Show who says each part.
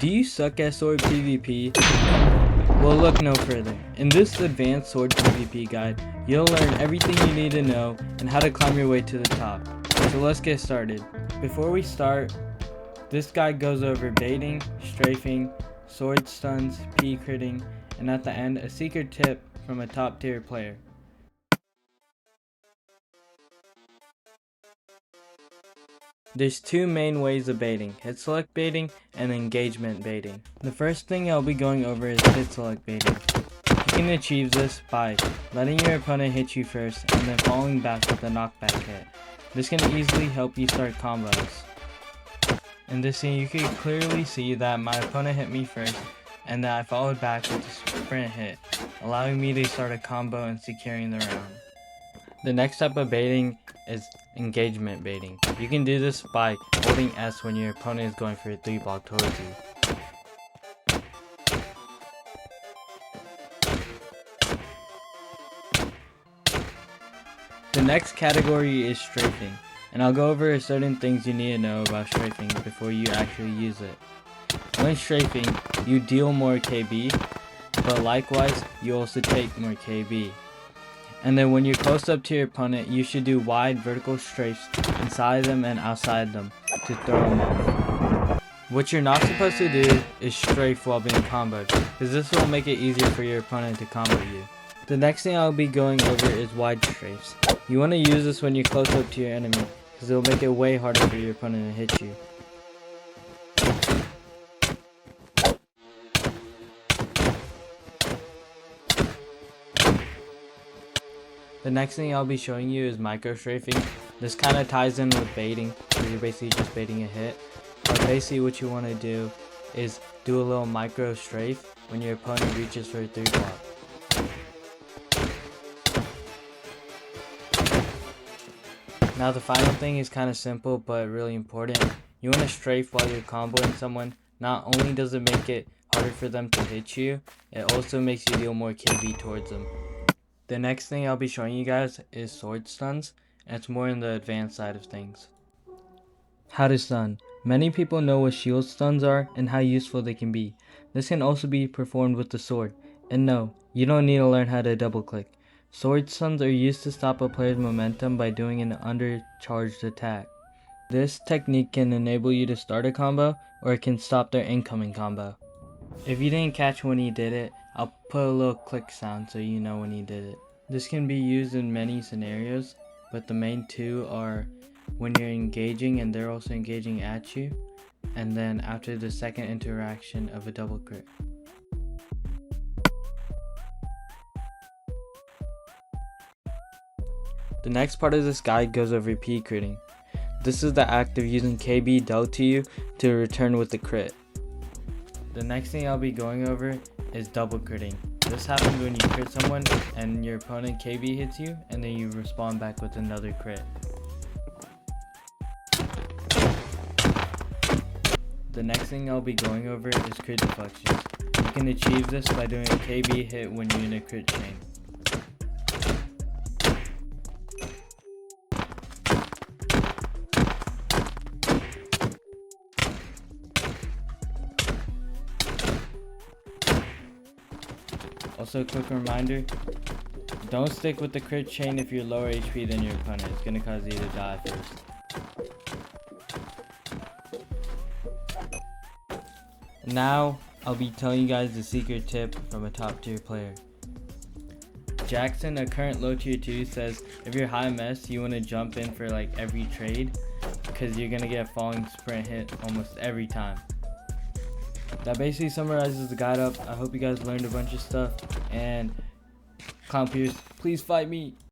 Speaker 1: Do you suck at sword PvP? Well, look no further. In this advanced sword PvP guide, you'll learn everything you need to know and how to climb your way to the top. So let's get started. Before we start, this guide goes over baiting, strafing, sword stuns, P-critting, and at the end, a secret tip from a top tier player. There's two main ways of baiting, hit select baiting and engagement baiting. The first thing I'll be going over is hit select baiting. You can achieve this by letting your opponent hit you first and then falling back with a knockback hit. This can easily help you start combos. In this scene you can clearly see that my opponent hit me first and that I followed back with a sprint hit, allowing me to start a combo and securing the round. The next type of baiting is engagement baiting. You can do this by holding S when your opponent is going for a 3-block towards you. The next category is strafing, and I'll go over certain things you need to know about strafing before you actually use it. When strafing, you deal more KB, but likewise, you also take more KB. And then when you're close up to your opponent, you should do wide vertical strafes inside them and outside them to throw them off. What you're not supposed to do is strafe while being comboed, because this will make it easier for your opponent to combo you. The next thing I'll be going over is wide strafes. You want to use this when you're close up to your enemy, because it'll make it way harder for your opponent to hit you. The next thing I'll be showing you is micro strafing. This kind of ties in with baiting, so you're basically just baiting a hit. But basically what you want to do is do a little micro strafe when your opponent reaches for a 3-block. Now the final thing is kind of simple but really important. You want to strafe while you're comboing someone. Not only does it make it harder for them to hit you, it also makes you deal more KB towards them. The next thing I'll be showing you guys is sword stuns, and it's more in the advanced side of things. How to stun. Many people know what shield stuns are and how useful they can be. This can also be performed with the sword. And no, you don't need to learn how to double click. Sword stuns are used to stop a player's momentum by doing an undercharged attack. This technique can enable you to start a combo, or it can stop their incoming combo. If you didn't catch when he did it, I'll put a little click sound so you know when he did it. This can be used in many scenarios, but the main two are when you're engaging and they're also engaging at you, and then after the second interaction of a double crit. The next part of this guide goes over P-critting. This is the act of using KB dealt to you to return with the crit. The next thing I'll be going over is double critting. This happens when you crit someone and your opponent KB hits you and then you respond back with another crit. The next thing I'll be going over is crit deflections. You can achieve this by doing a KB hit when you're in a crit chain. Also, a quick reminder, don't stick with the crit chain if you're lower HP than your opponent. It's gonna cause you to die first. Now, I'll be telling you guys the secret tip from a top tier player. Jackson, a current low tier 2, says if you're high MS, you want to jump in for like every trade, because you're gonna get a falling sprint hit almost every time. That basically summarizes the guide up. I hope you guys learned a bunch of stuff, and Clown Pierce, please fight me.